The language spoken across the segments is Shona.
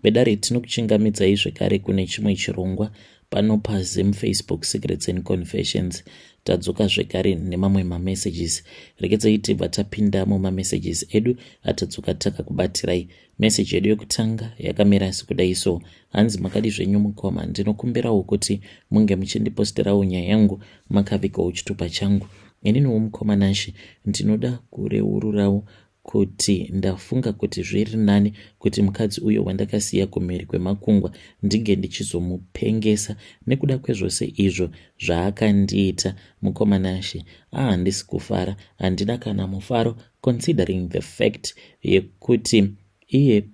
Bedare tinokuchingamidzai zvekare kune chimwe chirongwa pano paZim Facebook Secrets and Confessions. Tadzoka zvekare nemamwe mamessages. Regedzai tibva tapinda mumamessages edu atadzoka takakubatirai. Message yedu yokutanga yakamira sekudai so: hanzi makadi zvenyu mukoma, ndinokumbirawo kuti munge muchindiposterawo nyaya yangu makavikawo chitupa changu. Ininiwo mukoma Nashi ndinoda kureururawo kuti ndafunga kuti zviri nani kuti mukadzi uyo wandakasiya kumhiri kwemakungwa ndinge ndichizomupengesa nekuda kwezvose izvo zvaakandiita. Mukoma Nashi, handisi kufara, handina kana mufaro, considering the fact yekuti iye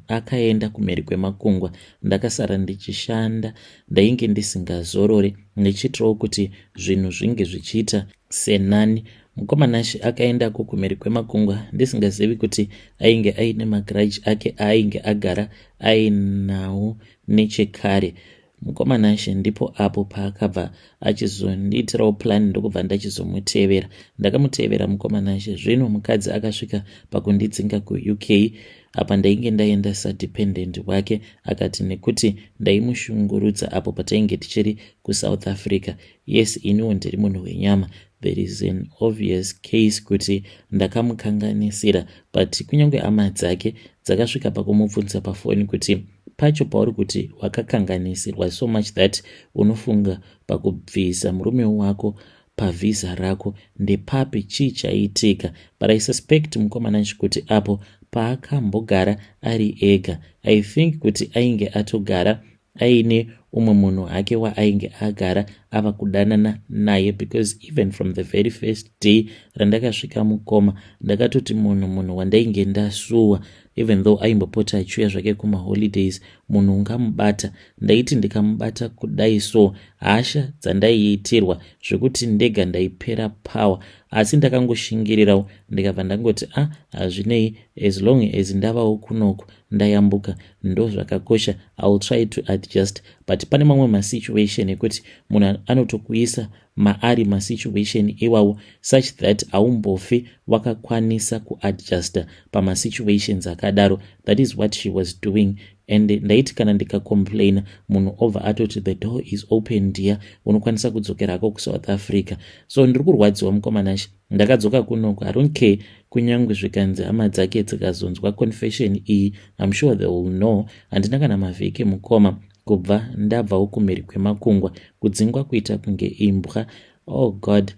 akaenda kumhiri kwemakungwa ndakasara ndichishanda, ndainge ndisingazorori ndichitirawo kuti zvinhu zvinge zvichiita senani. Mukoma Nashi akaendako kumhiri kwemakungwa ndisingazivi kuti ainge aine magaraji ake ainge agara ainawo nechekare. Mukoma Nashi ndipo apo paakabva achizondiitirawo plani ndokubva ndachizomutevera. Ndakamutevera mukoma Nashi. Zvino mukadzi akasvika pakundidzinga kuUK apa ndainge ndaenda sadependent wake. Akati nekuti ndaimushungurudza apo patainge tichiri kuSouth Africa. Yes, iniwo ndiri munhu wenyama. There is an obvious case kuti ndakamukanganisira, but kunyange hama dzake dzakasvika pakumubvunza pafoni kuti pacho pauri kuti wakakanganisirwa so much that unofunga pakubvisa murume wako pavhiza rako, ndepapi chii chaitika? But I suspect mukoma Nashi kuti apo paakambogara ari ega, I think kuti ainge atogara aine umwe munhu hake waainge agara ava kudanana naye, because even from the very first day randakasvika mukoma ndakatoti munhu wandainge ndasuwa, even though aimbopota achiuya zvake kumaholidays, munhu ungamubata. Ndaiti ndikamubata kudai so hasha dzandaiitirwa zvekuti ndega ndaipera power, asi ndakangoshingirirawo ndikabva ndangoti hazvinei, as long as ndavawo kunoku ndayambuka ndo zvakakosha, I'll try to adjust. But pane mamwe masituation ekuti munhu anotokuisa maari masituation iwawo such that haumbofi wakakwanisa kuadjusta pamasituations akadaro. That is what she was doing. And ndaiti kana ndikacomplaina munhu obva atoti the door is open dear, unokwanisa kudzokerako kuSouth Africa. So ndiri kurwadziwa mukoma Nashi, ndakadzoka kunoku. I don't care kunyange zvikanzi hama dzake dzikazonzwa confession iyi, I'm sure they will know. Handina kana mavhiki mukoma kubva ndabvawo kumhiri kwemakungwa, kudzingwa kuita kunge imbwa. Oh God,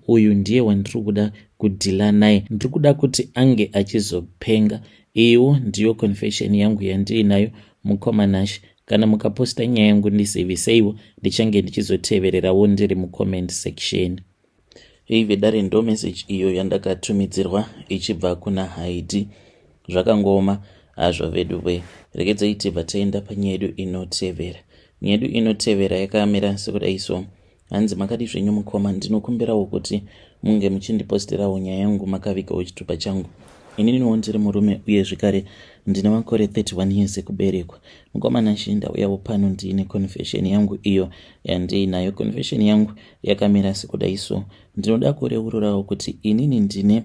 uyu ndiye wandiri kuda kudhila naye, ndiri kuda kuti ange achizopenga. Iyo ndiyo confession yangu yandiinayo mukoma Nashi. Kana mukaposta nyaya yangu ndiziviseiwo, ndichange ndichizotevererawo ndiri mucomment section. Vedare ndo message iyo yandakatumidzirwa ichibva kuna Haiti. Zvakangoma hazvo vedue. Regedzai tibva taenda panyaya yedu inotevera. Nyaya yedu inotevera yakamira sekudai so: hanzi makadi zvenyu mukoma, ndinokumbirawo kuti munge muchindiposterawo nyaya yangu makavikawo chitupa changu. Ininiwo ndiri murume uye zvekare ndine makore 31 years ekuberekwa. Mukoma Nashi, ndauyawo pano ndiine confession yangu iyo yandiinayo. Confession yangu yakamira sekudai so: ndinoda kureururawo kuti inini ndine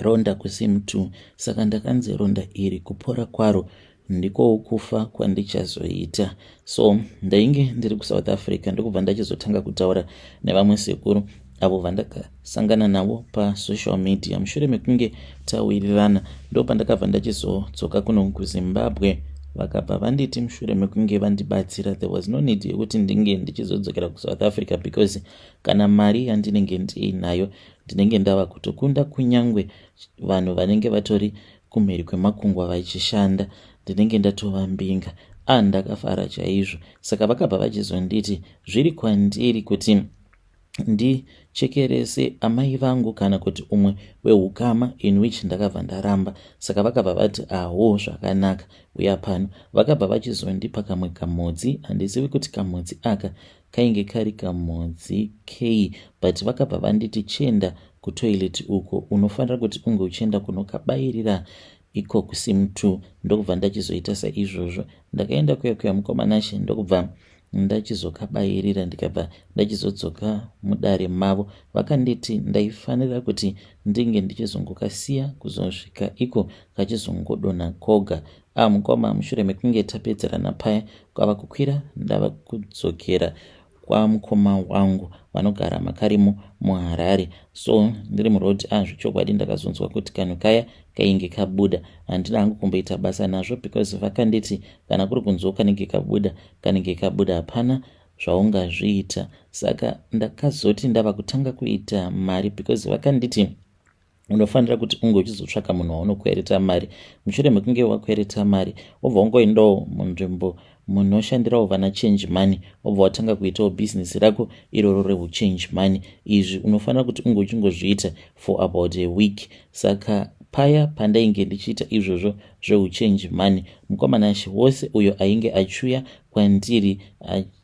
ronda kuSIM2, saka ndakanzi ronda iri kupora kwaro ndiko kufa kwandichazoita. So ndainge ndiri kuSouth Africa ndokubva ndachizotanga kutaura nevamwe sekuru avo vandakasangana navo pasocial media. Mushure mekunge tawirirana ndopandakabva ndachizodzoka kuno kuZimbabwe. Vakabva vanditi mushure mekunge vandibatsira, there was no need yekuti ndinge ndichizodzokera kuSouth Africa, because kana mari yandinenge ndiinayo ndinenge ndava kutokunda kunyangwe vanhu vanenge vatori kumhiri kwemakungwa vachishanda, ndinenge ndatovambinga. Ndakafara chaizvo. Saka vakabva vachizonditi zviri kwandiri kuti ndichekerese amai vangu kana kuti umwe wehukama, in which ndakabva ndaramba. Saka vakabva vati zvakanaka, uya pano. Vakabva vachizondipa kamwe kamhodzi, handizivi kuti kamhodzi aka kainge kari kamhodzi kei, but vakabva vanditi chienda kutoilet uko unofanira kuti unge uchienda kunokabairira iko kuSIM2. Ndokubva ndachizoita saizvozvo. Ndakaenda kuya mukoma Nashi ndokubva ndachizokabayirira ndikabva ndachizodzoka mudare mavo, vakanditi ndaifanira kuti ndinge ndichizongokasiya kuzosvika iko kachizongodonha koga. Mukoma, mushure mekunge tapedzerana paya kwava kukwira ndava kudzokera kwamukoma wangu vanogara makarimo muHarare. So ndiri muroad, zvechokwadi ndakazonzwa kuti kanhu kaya kainge kabuda. Handina hangu kumboita basa nazvo because vakanditi kana kuri kunzwa kanenge kabuda hapana zvaungazviita. Saka ndakazoti ndava kutanga kuita mari because vakanditi unofanira kuti unge uchizotsvaka munhu waunokwereta mari. Mushure mekunge wakwereta mari obva ungoendawo munzvimbo munoshandirawo vana change money, obva watanga kuitawo bhizinesi rako iroro reuchange money. Izvi unofanira kuti unge uchingozviita for about a week. Saka paya pandainge ndichiita izvozvo zveuchange money, mukomanashi wose uyo ainge achiuya kwandiri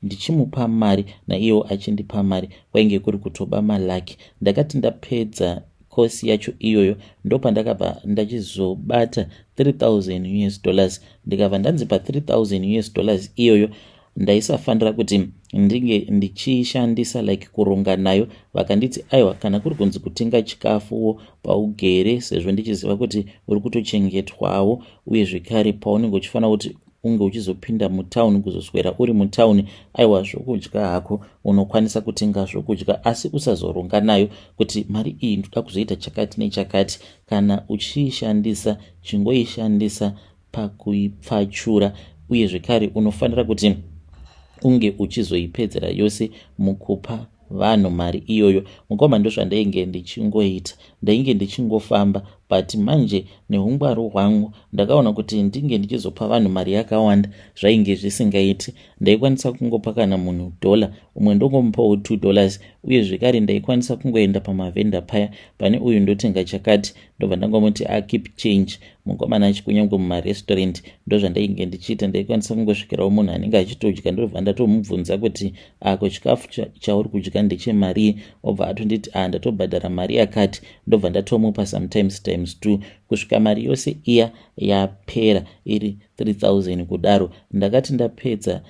ndichimupa mari naiyewo achindipa mari, kwainge kuri kutoba malaki. Ndakati ndapedza kosi yacho iyoyo ndopandakabva ndachizobata $3,000. Ndikabva ndanzi pa$3,000 iyoyo ndaisafanira kuti ndinge ndichiishandisa like kuronga nayo. Vakanditi aiwa, kana kuri kunzi kutenga chikafuwo paugere, sezvo ndichiziva kuti uri kutochengetwawo uye zvekare paunenge uchifanira kuti unge uchizopinda mutauni kuzoswera uri mutauni, aiwa, zvokudya hako unokwanisa kutenga zvokudya, asi usazoronga nayo kuti mari iyi ndoda kuzoita chakati nechakati. Kana uchiishandisa chingoishandisa pakuipfachura, uye zvekare unofanira kuti unge uchizoipedzera yose mukupa vanhu mari iyoyo. Mukoma, ndozvandainge ndichingoita, ndainge ndichingofamba, but manje neungwaru hwangu ndakaona kuti ndinge ndichizopa vanhu mari yakawanda zvainge zvisingaiti. Ndaikwanisa kungopa kana munhu $1, umwe ndongomupawo $2, uye zvekare ndaikwanisa kungoenda pamavhenda paya pane uyu ndotenga chakati ndobva ndangomuti keep change. Mukomana achikunyange mumarestaurant ndozvandainge ndichiita. Ndaikwanisa kungosvikirawo munhu anenge achitodya ndobva ndatomubvunza kuti ako chikafu chauri kudya ndechemari, obva atonditi ndatobhadhara mari yakati, ndobva ndatomupa sometimes times 2 kusvika mari yose iya yapera iri 3,000 kudaro. Ndakati ndapedza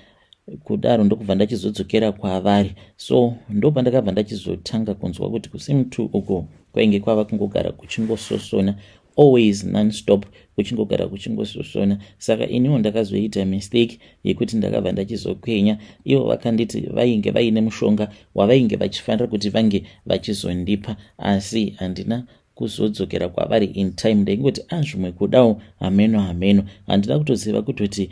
kudaro ndokubva ndachizodzokera kwavari. So ndopandakabva ndachizotanga kunzwa kuti kuSim2 uko kwainge kwava kungogara kuchingososona always non-stop, kuchingogara kuchingososona. Saka iniwo ndakazoita mistake yekuti ndakabva ndachizokwenya. Ivo vakanditi vainge vaine mushonga wavainge vachifanira kuti vange vachizondipa, asi handina kuzodzokera kwavari in time. Ndaingoti zvimwe kudawo hameno. Handina kutoziva kuti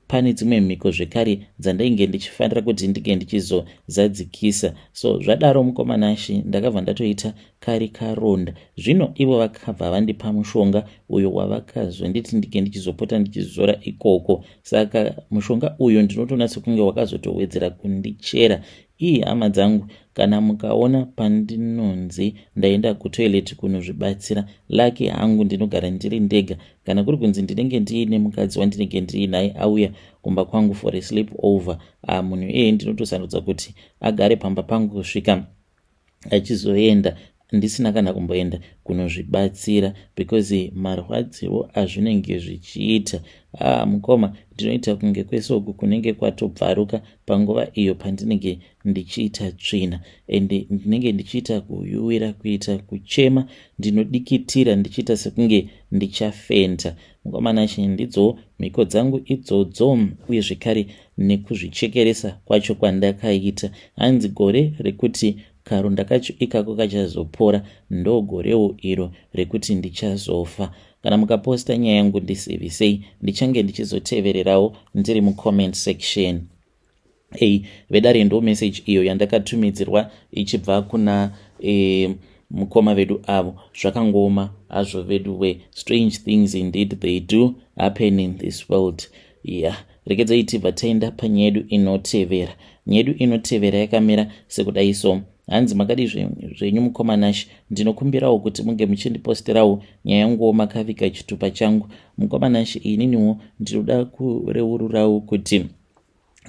pane dzimwe mhiko zvekare dzandainge ndichifanira kuti ndinge ndichizozadzikisa. So zvadaro mukomanashi ndakabva ndatoita kari karonda. Zvino ivo vakabva vandipa mushonga uyo wavakazonditi ndinge ndichizopota ndichizora ikoko. Saka mushonga uyo ndinotonatsa kunge wakazotowedzera kundichera. Hama dzangu, kana mukaona pandinonzi ndaenda kutoilet kunozvibatsira, laki hangu ndinogara ndiri ndega. Kana kuri kunzi ndinenge ndiine mukadzi wandinenge ndiinaye auya kumba kwangu for a sleep over, munhu ndinotosandudza kuti agare pamba pangu kusvika achizoenda, ndisina kana kumboenda kunozvibatsira because marwadziwo azvinenge zvichiita. Mukoma, ndinoita kunge kwese uku kunenge kwatobvaruka panguva iyo pandinenge ndichiita tsvina, ende ndinenge ndichiita kuyuwira, kuita kuchema, ndinodikitira ndichiita sekunge ndichafenta. Mukomanashi, ndidzo mhiko dzangu idzodzo, uye zvekare nekuzvichekeresa kwacho kwandakaita. Hanzi gore rekuti karonda kacho ikako kachazopora, ndogorewo iro rekuti ndichazofa. Kana mukaposta nyaya yangu ndizivisei, ndichange ndichizotevererawo ndiri mucomment section. Vedare ndo message iyo yandakatumidzirwa ichibva kuna mukoma vedu avo. Zvakangoma hazvo vedu we, strange things indeed they do happen in this world. Regedzai tibva taenda panyaya yedu inotevera. Nyaya yedu inotevera yakamira sekudai so. Hanzi makadi zvenyu mukomanashi, ndinokumbirawo kuti munge muchindiposterawo nyaya yangu makaviga chitupa changu. Mukomanashi, ininiwo ndinoda kureururawo kuti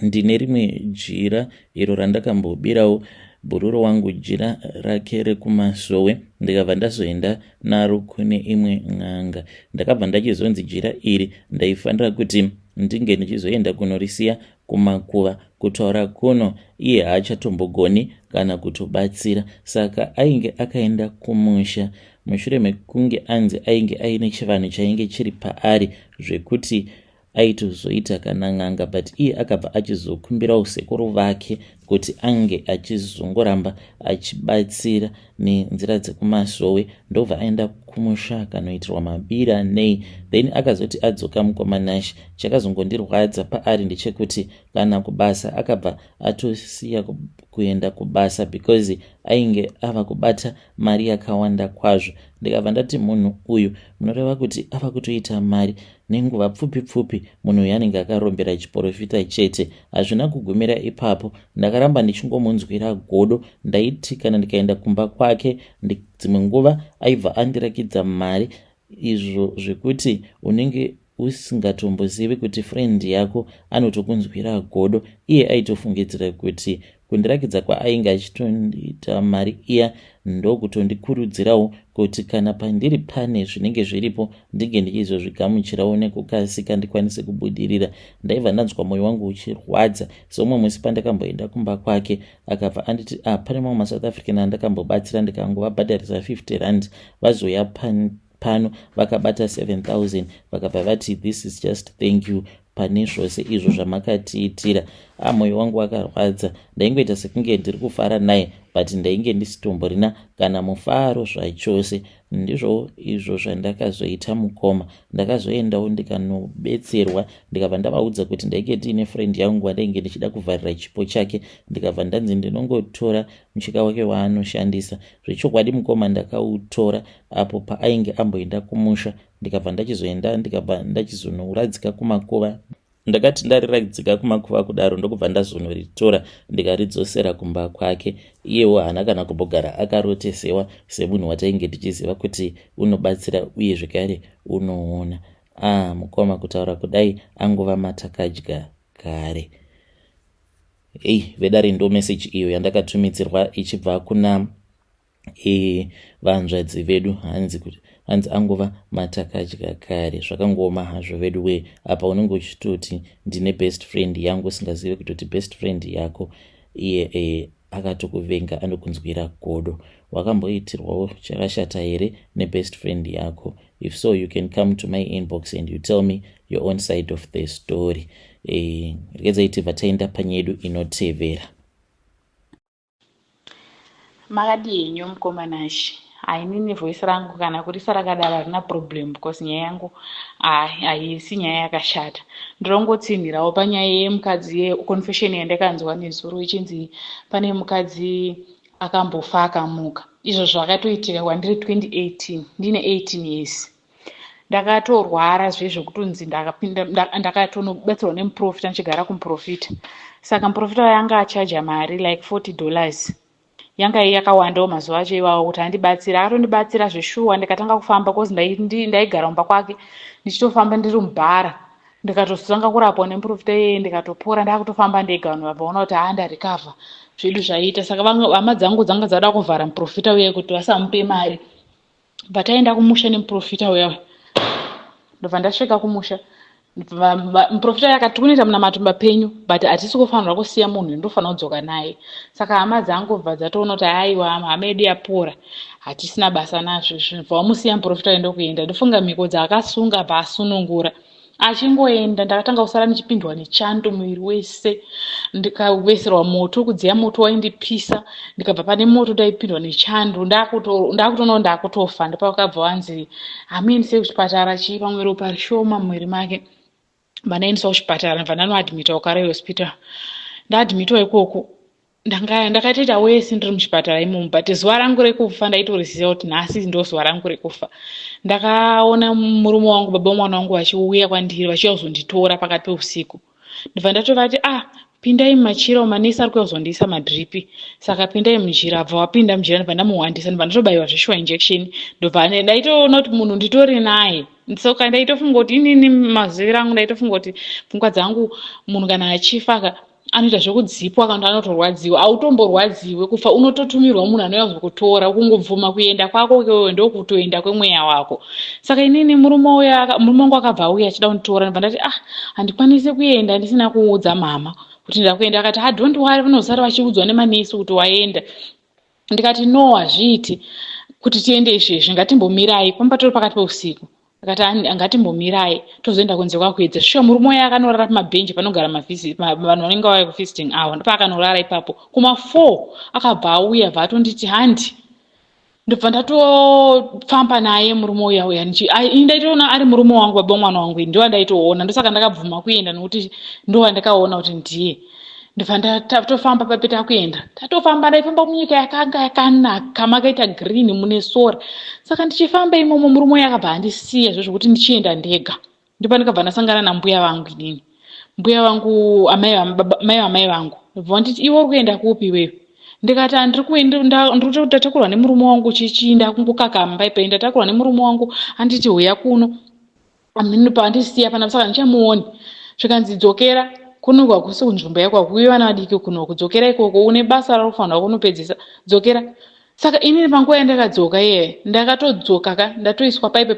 ndine rimwe jira iro randakambobirawo bhururo wangu jira rake rekumasowe, ndikabva ndazoenda naro kune imwe n'anga. Ndakabva ndachizonzi jira iri ndaifanira kuti ndinge ndichizoenda kunorisiya kumakuva, kutaura kuno iye haachatombogoni kana kutobatsira. Saka ainge akaenda kumusha mushure mekunge anzi ainge aine chivanhu chainge chiri paari zvekuti aitozoita kana n'anga, but iye akabva achizokumbira usekuru vake kuti ange achizongoramba achibatsira nenzira dzekumasowe. Ndobva aenda kumusha akanoitirwa mabira nei, then akazoti adzoka mukomanashi. Chakazongondirwadza paari ndechekuti kana kubasa akabva atosiya kuenda kubasa because ainge ava kubata mari yakawanda kwazvo. Ndikabva ndati munhu uyu munoreva kuti ava kutoita mari nenguva pfupi pfupi, munhu uyu anenge akarombera chiprofita chete. Hazvina kugumira ipapo, ndakaramba ndichingomunzwira godo. Ndaiti kana ndikaenda kumba kwake dzimwe nguva aibva andirakidza mari, izvo zvekuti unenge usingatombozivi kuti friend yako anotokunzwira godo. Iye aitofungidzira kuti kundirakidza kwaainge achitondiita mari iya ndokutondikurudzirawo kuti kana pandiri pane zvinenge zviripo ndinge ndichizozvigamuchirawo nekukasika ndikwanise kubudirira. Ndaibva ndanzwa mwoyo wangu uchirwadza. Somwe musi pandakamboenda kumba kwake akabva anditi pane mamwe maSouth African andakambobatsira ndikangovabhadharisa 50 rand vazoya pano vakabata 7,000 vakabva vati this is just thank you pane zvose izvo zvamakatiitira. Mwoyo wangu wakarwadza. Ndaingoita sekunge ndiri kufara naye, but ndainge ndisitomborina kana mufaro zvachose. Ndizvo izvo zvandakazoita mukoma. Ndakazoendawo ndikanobetserwa, ndikabva ndavaudza kuti ndainge tiine friend yangu wandainge ndichida kuvharira chipo chake. Ndikabva ndanzi ndinongotora mucheka wake waanoshandisa. Zvechokwadi mukoma ndakautora apo paainge amboenda kumusha. Ndikabva ndachizoenda ndikabva ndachizonoridzika kumakuva. Ndakati ndariradzika kumakuva kudaro ndokubva ndazonoritora ndikaridzosera kumba kwake. Iyewo haana kana kumbogara akarotesewa semunhu watainge tichiziva kuti unobatsira uye zvekare unoona. Mukoma kutaura kudai angova matakadya kare. Vedare ndo message iyo yandakatumidzirwa ichibva kuna vanzvadzi vedu. Hanzi angova matakadya kare. Zvakangoma hazvo vedu we. Apa unenge uchitoti ndine best friend yangu usingazivi kutoti best friend yako iye akatokuvenga anokunzwira godo. Wakamboitirwawo chakashata here nebest friend yako? If so, you can come to my inbox and you tell me your own side of the story. Rekedza vataenda panyedu inotevera. Makadinyo mukomanashi. Hainini voice rangu kana kurisa rakadaro harina problem because nyaya yangu haisi nyaya yakashata. Ndorongotsinhirawo panyaya yemukadzi yeconfession yandakanzwa nezuro ichinzi pane mukadzi akambofa akamuka. Izvo zvakatoitika kwandiri 2018 ndine 18 years. Ndakatorwara zvezvokutonzi ndakatonobatsirwa nemuprofita ndichigara kumuprofita. Saka muprofita yanga achaja mari like $40. Yanga yakawandawo mazuva acho iwawo kuti andibatsira. Akatondibatsira zveshuwa ndikatanga kufamba because ndaigara mumba kwake ndichitofamba ndiri mubhara. Ndikatozotanga kurapwa nemuprofita iyeye ndikatopora ndakutofamba ndega. Vanhu vabvaona kuti ndarikavha zvedu zvaita. Saka hama dzangu dzanga dzada kuvhara muprofita uye kuti vasamupe mari. Pataenda kumusha nemuprofita uya ndobva ndasvika kumusha. Muprofita yakati kunoita munamatumba penyu but hatisi kufanirwa kusiya munhu ndofanira kudzoka naye. Saka hama dzangu bva dzatoona kuti aiwa hama yedu yapora hatisina basa nazvo. Bva wamusiya muprofita enda kuenda. Ndofunga mhiko dzaakasunga bva asunungura. Achingoenda ndakatanga kusara ndichipindwa nechando mwiri wese. Ndikaweserwa moto, kudziya moto waindipisa. Ndikabva pane moto ndaipindwa nechando. Ndakutoona ndakutofa. Ndopakabva wanzi amuendese kuchipatara chipa mwiri ropa shoma mwiri make. Vanaendeswa kuchipatara ndibva ndanoadhimitawo kare hospital. Ndaadhimitawo ikoko ndakatoita wese ndiri muchipatara imomo, but zuva rangu rekufa ndaitoriziva kuti nhasi ndo zuva rangu rekufa. Ndakaona murume wangu baba womwana wangu vachiuya kwandiri vachiuya kuzonditora pakati peusiku. Ndibva ndatovati pindai mumachira manesi ari kuuya kuzondiisa madhiripi. Saka pindai mujira. Bva wapinda mujira ndibva ndamuwandisa ndibva ndatobayiwa zveshuwa injection. Ndobva ndaitoona kuti munhu nditori naye. Saka ndaitofunga kuti inini maziviro angu ndaitofunga kuti pfungwa dzangu munhu kana achifa anoita zvekudzipwa kana anotorwadziwa. Automborwadziwe kufa, unototumirwa munhu anouya kukutora, kungobvuma kuenda kwako ikweyo ndokutoenda kwemweya wako. Saka inini murume wangu akabva auya achida kunditora, ndibva ndati handikwanisi kuenda ndisina kuudza mama kuti ndakuenda. Akati don't worry, vanozara vachiudzwa nemanesi kuti waenda. Ndikati no, hazviiti kuti tiende izvezvi, ngatimbomirai, pamba tori pakati peusiku. Akati ngatimbomirai tozoenda kunze kwakuedza. Shuwa murume uya akanorara pamabhenji panogara vanhu vanenge vauya kuvisiting avo, ndopakanorara ipapo. Kuma4 akabva auya bva atonditi handi. Ndobva ndatofamba naye murume uya ndaitoona ari murume wangu, baba mwana wangu, ndiwo ndaitoona, ndosaka ndakabvuma kuenda nokuti ndo ndakaona kuti ndiye. Ndobva ndatofamba papeta kuenda, tatofamba ndaifamba munyika yakanga yakanaka, makaita green mune sora. Saka ndichifamba imomo murume uya akabva andisiya zvokuti ndichienda ndega. Ndipo ndikabva ndasangana nambuya vangu inini, mbuya vangu mai vamai vangu. Ndobva nditi iwe uri kuenda kupi iwewe? Ndikati ndatakurwa nemurume wangu chichinda kungokakamba ipai, ndatakurwa nemurume wangu anditi huya kuno pandisiya pana, saka ndichamuoni. Zvikanzi dzokera kunogwa kusi kunzvimbo yako, kuve vana vadiki kuno, kudzokera ikoko une basa rakufanirwa kunopedzisa, dzokera. Saka inini panguva yandakadzoka ndakatodzoka ndatoiswa paipe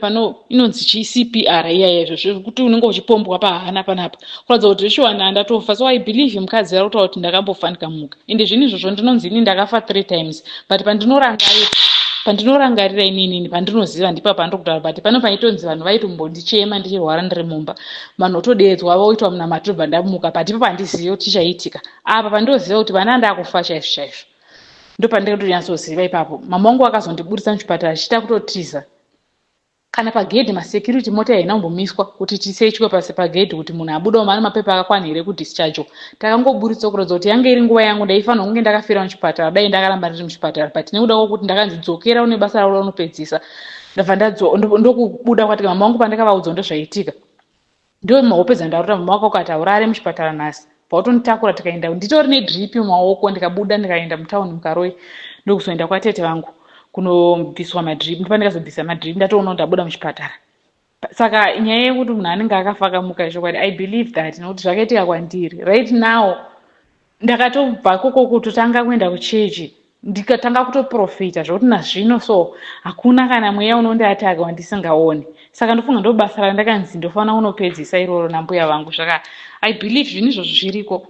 inonzi CPR izvo zvekuti unenge uchipombwa pahana panapa, kuratidza kuti zvishuwa ndatofa. So I believe mukadzi arikutaura kuti ndakambofa ndikamuka. Ende zvinhu izvozvo ndinonzi inini ndakafa 3 times, but pandinorangarira inini pandinoziva ndipo pandokutaura, but pano paitonzi vanhu vaitombondichema ndichirwara ndiri mumba, vanhu otodedzwa voitwa munamatiro bva ndamuka, but ipo pandiziva kuti chichaitika. Apa pandoziva kuti vana ndakufa chaizvo chaizvo, ndo pandinyasoziva ipapo. Mama wangu akazondiburisa muchipatara achiita kutotiza. Kana pagedhi masecurity mota yainambomiswa kuti tisechwe pasi pagedhi kuti munhu abuda mana mapepa akakwana here kudischarge. Takangoburitsa kurodza kuti yange iri nguva yangu, ndaifanira kunge ndakafira muchipatara, dai ndakaramba ndiri muchipatara, but nekuda kwokuti ndakanzi dzokera une basa rako raunopedzisa, ndabva ndokubuda kwatika. Mama wangu pandakavaudza ndozvaitika, ndo mahope dzandarota. Mama wako akati urare muchipatara nhasi, pautonditakura tikaenda, nditori nedrip mumaoko, ndikabuda ndikaenda mutaundi mukaroi ndokuzoenda kwatete vangu kunobviswa madrip. Ndipo ndikazobvisa madrip ndatoona ndabuda muchipatara. Saka nyaya yekuti munhu anenge akafa akamuka chokwadi, I believe that, nokuti zvakaitika kwandiri. Right now ndakatobva koko kutotanga kuenda kuchechi, ndikatanga kutoprofita zvokuti nazvino so hakuna kana mweya unondiataka wandisingaoni. Saka ndofunga ndo basa randakanzi ndofanira kunopedzisa iroro nambuya vangu. Zvaka I believe zvinhu izvozvo zviriko.